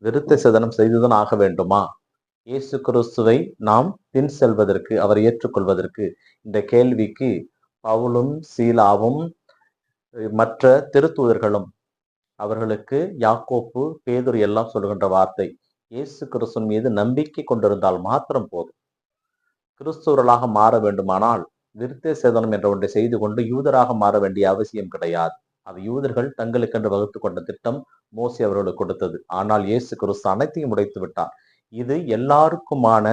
விருத்த சேதனம் செய்துதான் ஆக வேண்டுமா? இயேசு கிறிஸ்துவை நாம் பின் செல்வதற்கு, அவரை ஏற்றுக்கொள்வதற்கு, இந்த கேள்விக்கு பவுலும் சீலாவும் மற்ற திருத்தூதர்களும் அவர்களுக்கு யாக்கோப்பு, பேதுரு எல்லாம் சொல்லுகின்ற வார்த்தை, இயேசு கிறிஸ்துவின் மீது நம்பிக்கை கொண்டிருந்தால் மாத்திரம் போதும். கிறிஸ்துவர்களாக மாற வேண்டுமானால் விருத்த சேதனம் என்ற ஒன்றை செய்து கொண்டு யூதராக மாற வேண்டிய அவசியம் கிடையாது. அது யூதர்கள் தங்களுக்கென்று வகுத்து கொண்ட திட்டம், மோசே அவர்களுக்கு கொடுத்தது. ஆனால் இயேசு கிறிஸ்து அனைத்தையும் உடைத்து விட்டார். இது எல்லாருக்குமான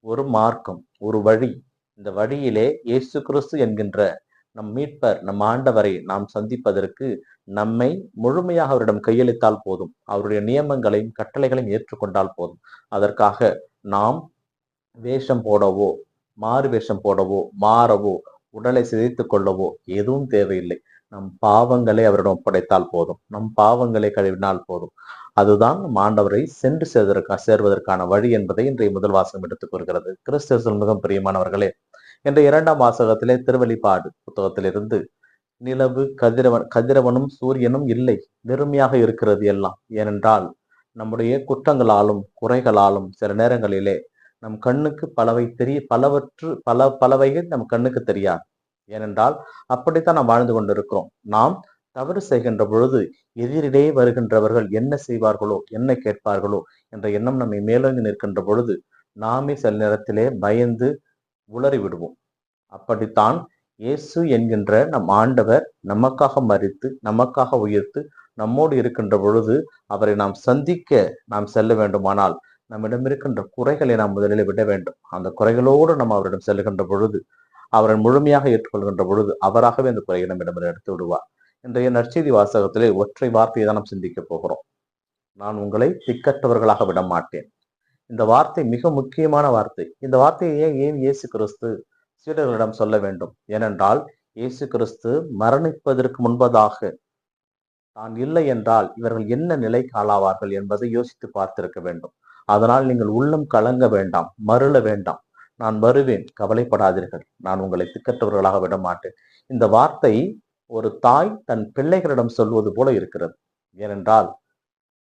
ஒரு மார்க்கம், ஒரு வழி. இந்த வழியிலே இயேசு கிறிஸ்து என்கின்ற நம் மீட்பர், நம் ஆண்டவரை நாம் சந்திப்பதற்கு நம்மை முழுமையாக அவரிடம் கையளித்தால் போதும். அவருடைய நியமங்களையும் கட்டளைகளையும் ஏற்றுக்கொண்டால் போதும். அதற்காக நாம் வேஷம் போடவோ, மாறு வேஷம் போடவோ, மாறவோ, உடலை சிதைத்துக் கொள்ளவோ எதுவும் தேவையில்லை. நம் பாவங்களை அவரிடம் ஒப்படைத்தால் போதும். நம் பாவங்களை கழுவினால் போதும். அதுதான் நம் ஆண்டவரை சென்று சேர்வதற்கான வழி என்பதை இன்றைய முதல் வாசகம் எடுத்துக் கூறுகிறது. கிறிஸ்துவில் மிகவும் பிரியமானவர்களே, இன்றைய 2ஆம் வாசகத்திலே திருவெளிப்பாடு புத்தகத்திலிருந்து நிலவு, கதிரவனும் சூரியனும் இல்லை, வெறுமையாக இருக்கிறது எல்லாம். ஏனென்றால் நம்முடைய குற்றங்களாலும் குறைகளாலும் சில நேரங்களிலே நம் கண்ணுக்கு பலவைகள் நம் கண்ணுக்கு தெரியாது. ஏனென்றால் அப்படித்தான் நாம் வாழ்ந்து கொண்டிருக்கிறோம். நாம் தவறு செய்கின்ற பொழுது எதிரிலே வருகின்றவர்கள் என்ன செய்வார்களோ, என்ன கேட்பார்களோ என்ற எண்ணம் நம்மை மேலோங்கி நிற்கின்ற பொழுது நாமே சில நேரத்திலே பயந்து உளறி விடுவோம். அப்படித்தான் இயேசு என்கின்ற நம் ஆண்டவர் நமக்காக மரித்து, நமக்காக உயிர்த்து, நம்மோடு இருக்கின்ற பொழுது அவரை நாம் சந்திக்க நாம் செல்ல வேண்டுமானால் நம்மிடம் இருக்கின்ற குறைகளை நாம் முதலில் விட வேண்டும். அந்த குறைகளோடு நாம் அவரிடம் செல்லுகின்ற பொழுது, அவரை முழுமையாக ஏற்றுக்கொள்கின்ற பொழுது அவராகவே அந்த குறையை நம்மிடம் எடுத்து விடுவார். இன்றைய நற்செய்தி வாசகத்திலே ஒற்றை வார்த்தையை தான் நாம் சிந்திக்க போகிறோம். நான் உங்களை திக்கற்றவர்களாக விட மாட்டேன். இந்த வார்த்தை மிக முக்கியமான வார்த்தை. இந்த வார்த்தையை ஏன் இயேசு கிறிஸ்து சீடர்களிடம் சொல்ல வேண்டும்? ஏனென்றால் இயேசு கிறிஸ்து மரணிப்பதற்கு முன்பதாக தான் இல்லை என்றால் இவர்கள் என்ன நிலைக்கு ஆளாவார்கள் என்பதை யோசித்து பார்த்திருக்க வேண்டும். அதனால் நீங்கள் உள்ளம் கலங்க வேண்டாம், மருள வேண்டாம். நான் வருவேன், கவலைப்படாதீர்கள், நான் உங்களை திக்கற்றவர்களாக விட மாட்டேன். இந்த வார்த்தை ஒரு தாய் தன் பிள்ளைகளிடம் சொல்வது போல இருக்கிறது. ஏனென்றால்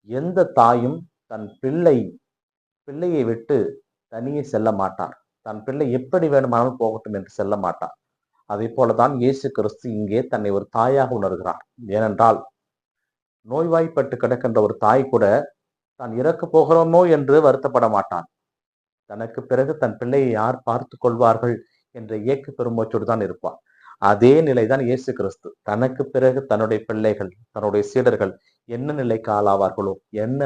எந்த தாயும் தன் பிள்ளையை விட்டு தனியே செல்ல மாட்டார். தன் பிள்ளை எப்படி வேணுமானாலும் போகட்டும் என்று செல்ல மாட்டார். அதே போலதான் இயேசு கிறிஸ்து இங்கே தன்னை ஒரு தாயாக உணர்கிறார். ஏனென்றால் நோய்வாய்ப்பட்டு கிடக்கின்ற ஒரு தாய் கூட தான் இறக்க போகிறோமோ என்று வருத்தப்பட மாட்டான். தனக்கு பிறகு தன் பிள்ளையை யார் பார்த்து கொள்வார்கள் என்ற ஏக்க பெருமூச்சோடு தான் இருப்பான். அதே நிலைதான் இயேசு கிறிஸ்து. தனக்கு பிறகு தன்னுடைய பிள்ளைகள், தன்னுடைய சீடர்கள் என்ன நிலைக்கு ஆளாவார்களோ, என்ன